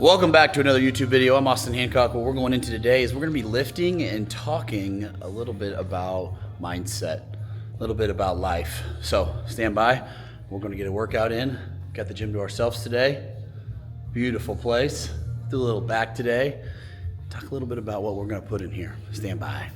Welcome back to another YouTube video. I'm Austin Hancock. What we're going into today is we're going to be lifting and talking a little bit about mindset, a little bit about life. So stand by. We're going to get a workout in. Got the gym to ourselves today. Beautiful place. Do a little back today. Talk a little bit about what we're going to put in here. Stand by.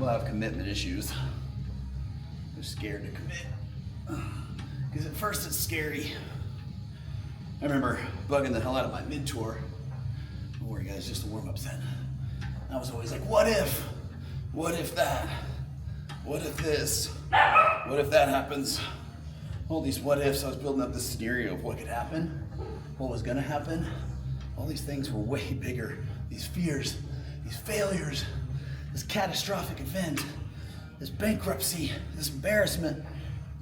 Have commitment issues. They're scared to commit because at first it's scary. I remember bugging the hell out of my mid-tour. Don't worry guys, just a warm-up set. I was always like, what if? What if that? What if this? What if that happens? All these what ifs. I was building up this scenario of what could happen, what was gonna happen. All these things were way bigger. These fears, these failures, this catastrophic event, this bankruptcy, this embarrassment,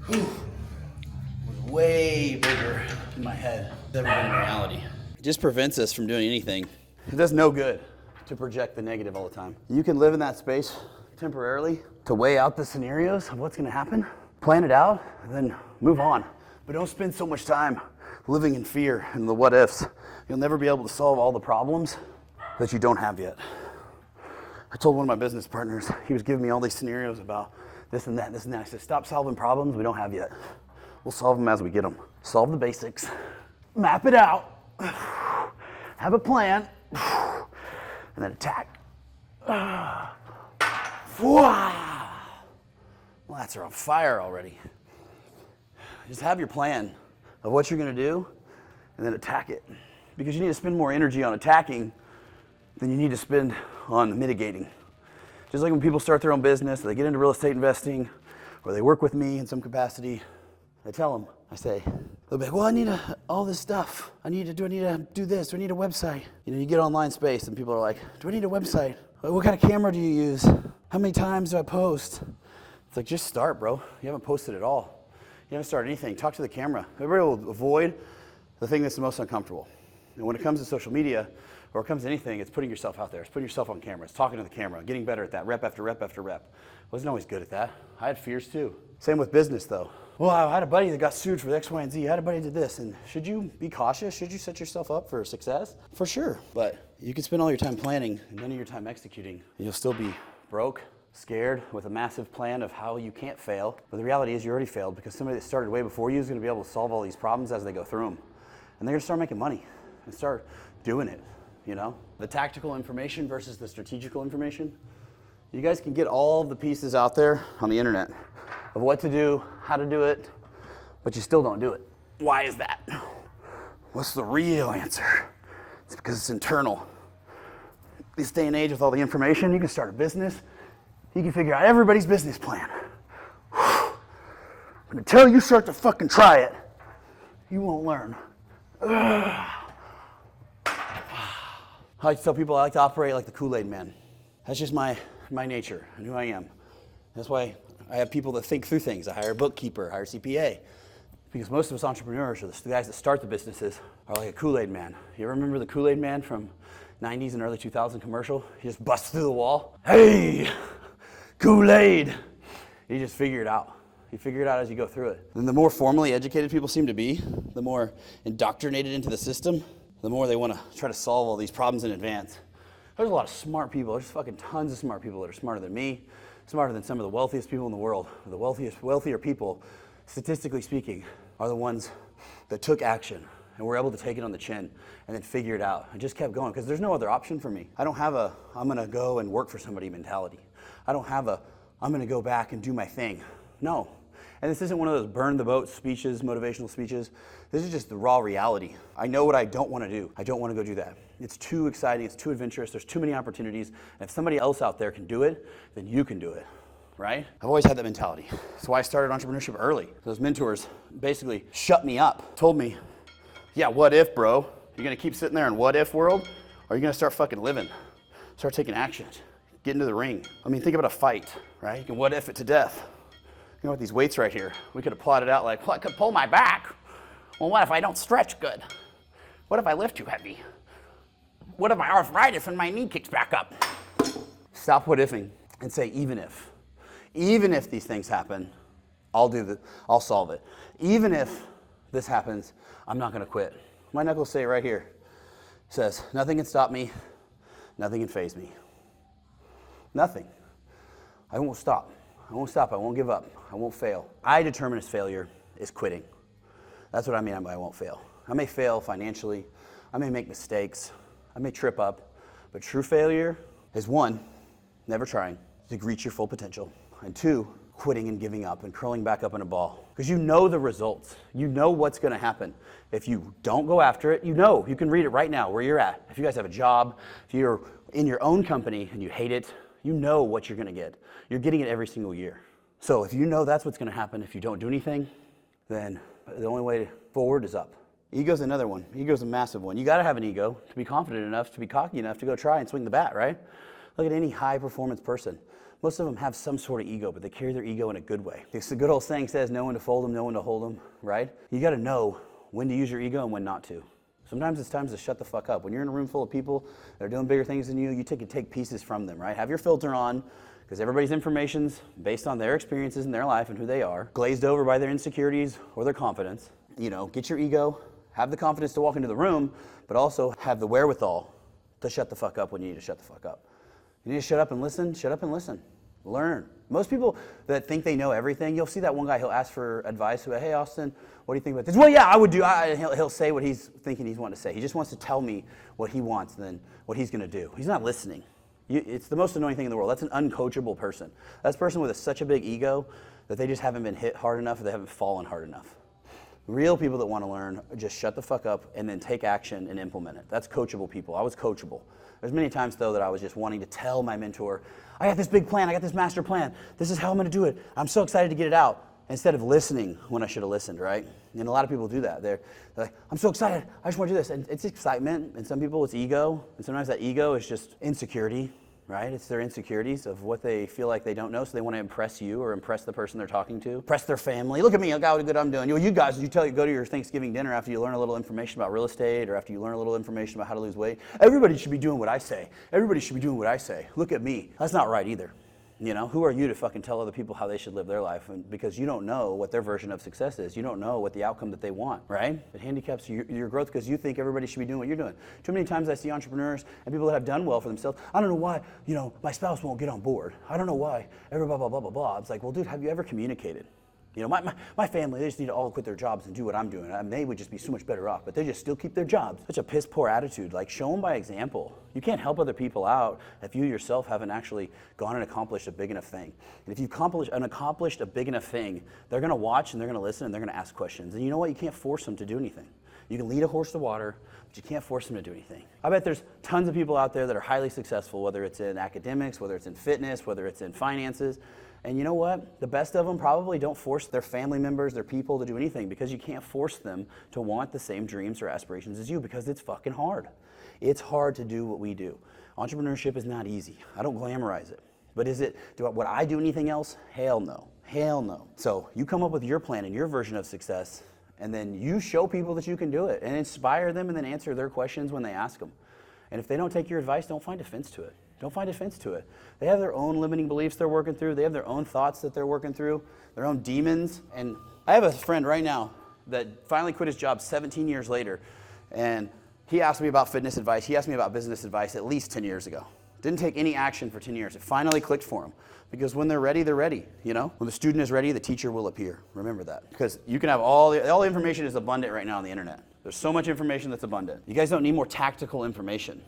was way bigger in my head than in reality. It just prevents us from doing anything. It does no good to project the negative all the time. You can live in that space temporarily to weigh out the scenarios of what's gonna happen, plan it out, and then move on. But don't spend so much time living in fear and the what ifs. You'll never be able to solve all the problems that you don't have yet. I told one of my business partners, he was giving me all these scenarios about this and that, this and that. I said, stop solving problems we don't have yet. We'll solve them as we get them. Solve the basics, map it out, have a plan, and then attack. Well, that's on fire already. Just have your plan of what you're gonna do and then attack it. Because you need to spend more energy on attacking than you need to spend on mitigating. Just like when people start their own business, they get into real estate investing, or they work with me in some capacity, I tell them, I say, they'll be like, well, I need all this stuff. Do I need to do this? Do I need a website? You know, you get online space and people are like, do I need a website? What kind of camera do you use? How many times do I post? It's like, just start, bro. You haven't posted at all. You haven't started anything. Talk to the camera. Everybody will avoid the thing that's the most uncomfortable. And when it comes to social media, or it comes to anything, it's putting yourself out there. It's putting yourself on camera. It's talking to the camera, getting better at that, rep after rep after rep. Wasn't always good at that. I had fears too. Same with business though. Well, I had a buddy that got sued for X, Y, and Z. I had a buddy that did this. And should you be cautious? Should you set yourself up for success? For sure. But you can spend all your time planning and none of your time executing. And you'll still be broke, scared, with a massive plan of how you can't fail. But the reality is you already failed because somebody that started way before you is gonna be able to solve all these problems as they go through them. And they're gonna start making money and start doing it. You know, the tactical information versus the strategical information. You guys can get all the pieces out there on the internet of what to do, how to do it, but you still don't do it. Why is that? What's the real answer? It's because it's internal. This day and age with all the information, you can start a business. You can figure out everybody's business plan. But until you start to fucking try it, you won't learn. I like to tell people I like to operate like the Kool-Aid man. That's just my nature and who I am. That's why I have people that think through things. I hire a bookkeeper, hire a CPA. Because most of us entrepreneurs, or the guys that start the businesses, are like a Kool-Aid man. You ever remember the Kool-Aid man from 90s and early 2000 commercial? He just busts through the wall. Hey, Kool-Aid. You just figure it out. You figure it out as you go through it. And the more formally educated people seem to be, the more indoctrinated into the system, the more they want to try to solve all these problems in advance. There's a lot of smart people. There's fucking tons of smart people that are smarter than me, smarter than some of the wealthiest people in the world. The wealthier people, statistically speaking, are the ones that took action and were able to take it on the chin and then figure it out and just kept going because there's no other option for me. I don't have a I'm going to go and work for somebody mentality. I don't have a I'm going to go back and do my thing. No. And this isn't one of those burn the boat speeches, motivational speeches. This is just the raw reality. I know what I don't want to do. I don't want to go do that. It's too exciting. It's too adventurous. There's too many opportunities. And if somebody else out there can do it, then you can do it, right? I've always had that mentality. That's why I started entrepreneurship early. Those mentors basically shut me up, told me, yeah, what if, bro? You're going to keep sitting there in what if world? Or are you going to start fucking living? Start taking action. Get into the ring. I mean, think about a fight, right? You can what if it to death. You know what, these weights right here, we could have plotted out like, well, I could pull my back. Well, what if I don't stretch good? What if I lift too heavy? What if my arthritis and my knee kicks back up? Stop what ifing and say, even if these things happen, I'll solve it. Even if this happens, I'm not gonna quit. My knuckles say it right here. It says, nothing can stop me, nothing can faze me. Nothing. I won't stop. I won't stop, I won't give up, I won't fail. I determine as failure is quitting. That's what I mean by I won't fail. I may fail financially, I may make mistakes, I may trip up, but true failure is 1, never trying to reach your full potential, and 2, quitting and giving up and curling back up in a ball. Because you know the results. You know what's gonna happen. If you don't go after it, you know, you can read it right now where you're at. If you guys have a job, if you're in your own company and you hate it, you know what you're gonna get. You're getting it every single year. So if you know that's what's gonna happen if you don't do anything, then the only way forward is up. Ego's another one. Ego's a massive one. You gotta have an ego to be confident enough, to be cocky enough to go try and swing the bat, right? Look at any high performance person. Most of them have some sort of ego, but they carry their ego in a good way. It's the good old saying says, know when to fold them, know when to hold them, right? You gotta know when to use your ego and when not to. Sometimes it's time to shut the fuck up. When you're in a room full of people that are doing bigger things than you take pieces from them, right? Have your filter on, because everybody's information's based on their experiences in their life and who they are, glazed over by their insecurities or their confidence. You know, get your ego, have the confidence to walk into the room, but also have the wherewithal to shut the fuck up when you need to shut the fuck up. You need to shut up and listen, learn. Most people that think they know everything, you'll see that one guy, he'll ask for advice, hey Austin, what do you think about this? Well, yeah, I would do, he'll say what he's thinking he's wanting to say. He just wants to tell me what he wants and then what he's gonna do. He's not listening. It's the most annoying thing in the world. That's an uncoachable person. That's a person with such a big ego that they just haven't been hit hard enough or they haven't fallen hard enough. Real people that want to learn just shut the fuck up and then take action and implement it. That's coachable people. I was coachable. There's many times though that I was just wanting to tell my mentor, I got this big plan, I got this master plan. This is how I'm gonna do it. I'm so excited to get it out. Instead of listening when I should have listened, right? And a lot of people do that. They're like, I'm so excited, I just wanna do this. And it's excitement, and some people it's ego, and sometimes that ego is just insecurity, right? It's their insecurities of what they feel like they don't know, so they want to impress you or impress the person they're talking to, impress their family. Look at me, look how good I'm doing. You guys, go to your Thanksgiving dinner after you learn a little information about real estate or after you learn a little information about how to lose weight. Everybody should be doing what I say. Everybody should be doing what I say. Look at me. That's not right either. You know, who are you to fucking tell other people how they should live their life? And because you don't know what their version of success is. You don't know what the outcome that they want, right? It handicaps your growth because you think everybody should be doing what you're doing. Too many times I see entrepreneurs and people that have done well for themselves. I don't know why, my spouse won't get on board. I don't know why, blah, blah, blah, blah, blah. It's like, well, dude, have you ever communicated? My family, they just need to all quit their jobs and do what I'm doing. They would just be so much better off, but they just still keep their jobs. Such a piss poor attitude. Like, show them by example. You can't help other people out if you yourself haven't actually gone and accomplished a big enough thing. And if you've accomplished a big enough thing, they're gonna watch and they're gonna listen and they're gonna ask questions. And you know what? You can't force them to do anything. You can lead a horse to water, but you can't force them to do anything. I bet there's tons of people out there that are highly successful, whether it's in academics, whether it's in fitness, whether it's in finances. And you know what? The best of them probably don't force their family members, their people to do anything because you can't force them to want the same dreams or aspirations as you because it's fucking hard. It's hard to do what we do. Entrepreneurship is not easy. I don't glamorize it. But would I do anything else? Hell no. Hell no. So you come up with your plan and your version of success and then you show people that you can do it and inspire them and then answer their questions when they ask them. And if they don't take your advice, don't find offense to it. Don't find offense to it. They have their own limiting beliefs they're working through. They have their own thoughts that they're working through, their own demons. And I have a friend right now that finally quit his job 17 years later. And he asked me about fitness advice. He asked me about business advice at least 10 years ago. Didn't take any action for 10 years. It finally clicked for him. Because when they're ready, they're ready. When the student is ready, the teacher will appear. Remember that. Because you can have all the information is abundant right now on the internet. There's so much information that's abundant. You guys don't need more tactical information.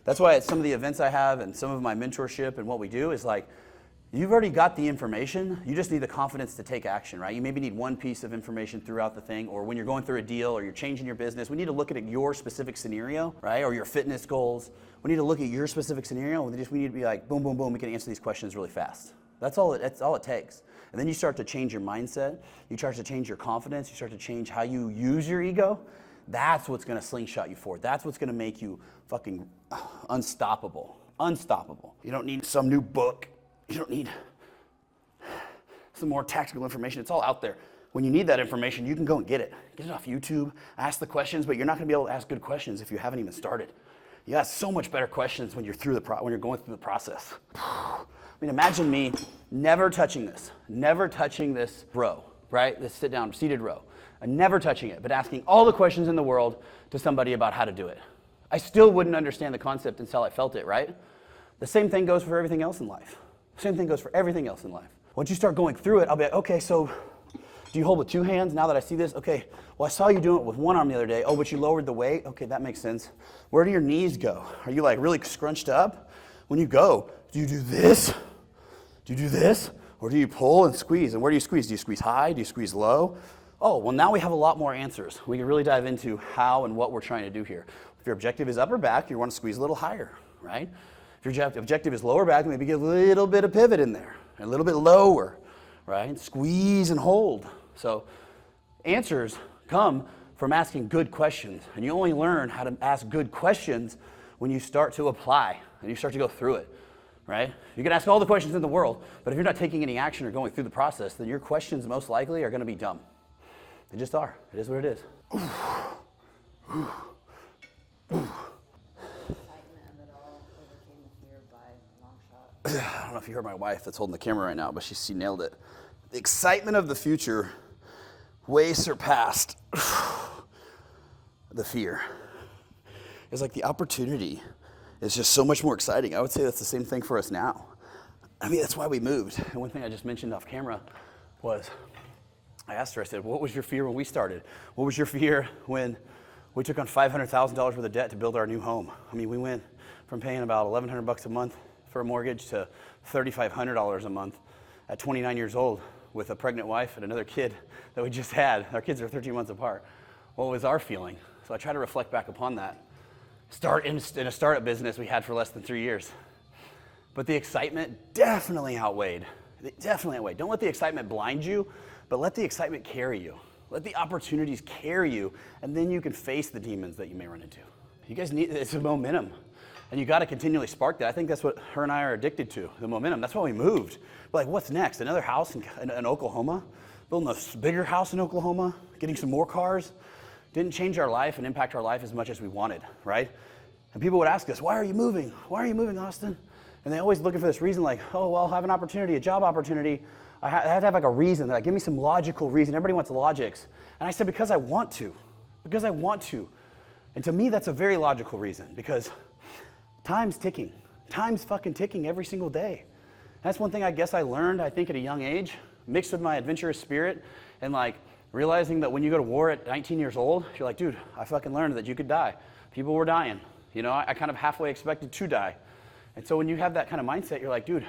That's why at some of the events I have and some of my mentorship and what we do is like, you've already got the information, you just need the confidence to take action, right? You maybe need one piece of information throughout the thing, or when you're going through a deal or you're changing your business, we need to look at your specific scenario, right? Or your fitness goals. We need to look at your specific scenario, and we need to be like, boom, boom, boom, we can answer these questions really fast. That's all it takes. And then you start to change your mindset, you start to change your confidence, you start to change how you use your ego. That's what's gonna slingshot you forward. That's what's gonna make you fucking unstoppable. Unstoppable. You don't need some new book. You don't need some more tactical information. It's all out there. When you need that information, you can go and get it. Get it off YouTube, ask the questions, but you're not gonna be able to ask good questions if you haven't even started. You ask so much better questions when you're going through the process. I mean, imagine me never touching this row, right? This sit down, seated row. I'm never touching it, but asking all the questions in the world to somebody about how to do it. I still wouldn't understand the concept until I felt it, right? The same thing goes for everything else in life. Same thing goes for everything else in life. Once you start going through it, I'll be like, okay, so do you hold with two hands now that I see this? Okay, well, I saw you doing it with one arm the other day. Oh, but you lowered the weight? Okay, that makes sense. Where do your knees go? Are you like really scrunched up? When you go, do you do this? Do you do this? Or do you pull and squeeze? And where do you squeeze? Do you squeeze high? Do you squeeze low? Oh, well, now we have a lot more answers. We can really dive into how and what we're trying to do here. If your objective is upper back, you want to squeeze a little higher, right? If your objective is lower back, maybe get a little bit of pivot in there, a little bit lower, right? Squeeze and hold. So answers come from asking good questions. And you only learn how to ask good questions when you start to apply and you start to go through it, right? You can ask all the questions in the world, but if you're not taking any action or going through the process, then your questions most likely are going to be dumb. They just are. It is what it is. I don't know if you heard my wife that's holding the camera right now, but she nailed it. The excitement of the future way surpassed the fear. It's like the opportunity is just so much more exciting. I would say that's the same thing for us now. I mean, that's why we moved. And one thing I just mentioned off camera was, I asked her, I said, what was your fear when we started? What was your fear when we took on $500,000 worth of debt to build our new home? I mean, we went from paying about $1,100 a month for a mortgage to $3,500 a month at 29 years old with a pregnant wife and another kid that we just had. Our kids are 13 months apart. What was our feeling? So I try to reflect back upon that. In a startup business we had for less than 3 years. But the excitement definitely outweighed. Don't let the excitement blind you, but let the excitement carry you. Let the opportunities carry you, and then you can face the demons that you may run into. You guys need, it's a momentum. And you got to continually spark that. I think that's what her and I are addicted to, the momentum. That's why we moved. But like, what's next? Another house in Oklahoma? Building a bigger house in Oklahoma? Getting some more cars? Didn't change our life and impact our life as much as we wanted, right? And people would ask us, why are you moving? Why are you moving, Austin? And they're always looking for this reason like, oh, well, I'll have an opportunity, a job opportunity. I have to have like a reason. Like, give me some logical reason. Everybody wants logics. And I said, because I want to. Because I want to. And to me, that's a very logical reason, because time's ticking. Time's fucking ticking every single day. That's one thing I guess I learned, I think, at a young age, mixed with my adventurous spirit, and like realizing that when you go to war at 19 years old, you're like, dude, I fucking learned that you could die. People were dying. You know, I kind of halfway expected to die. And so when you have that kind of mindset, you're like, dude,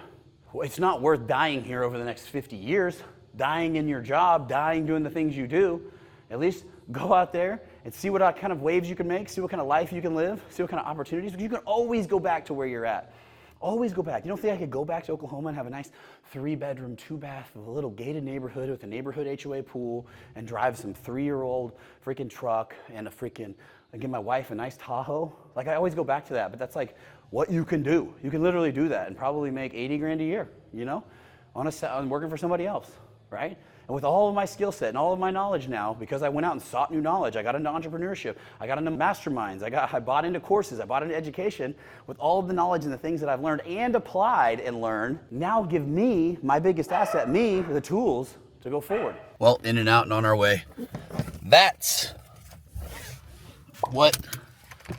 it's not worth dying here over the next 50 years, dying in your job, dying doing the things you do. At least go out there and see what kind of waves you can make, see what kind of life you can live, see what kind of opportunities, because you can always go back to where you're at. Always go back. You don't think I could go back to Oklahoma and have a nice 3-bedroom, 2-bath with a little gated neighborhood with a neighborhood HOA pool and drive some 3-year-old freaking truck and give my wife a nice Tahoe? Like, I always go back to that, but that's like what you can do. You can literally do that and probably make 80 grand a year, you know, on working for somebody else, right? And with all of my skill set and all of my knowledge now, because I went out and sought new knowledge, I got into entrepreneurship, I got into masterminds, I bought into courses, I bought into education, with all of the knowledge and the things that I've learned and applied and learned, now give me, my biggest asset, me, the tools to go forward. Well, in and out and on our way. That's what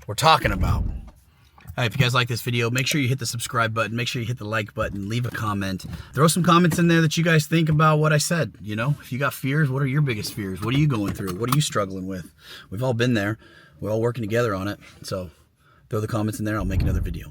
we're talking about. All right, if you guys like this video, make sure you hit the subscribe button, make sure you hit the like button, leave a comment. Throw some comments in there that you guys think about what I said. You know, if you got fears, what are your biggest fears? What are you going through? What are you struggling with? We've all been there. We're all working together on it. So throw the comments in there. I'll make another video.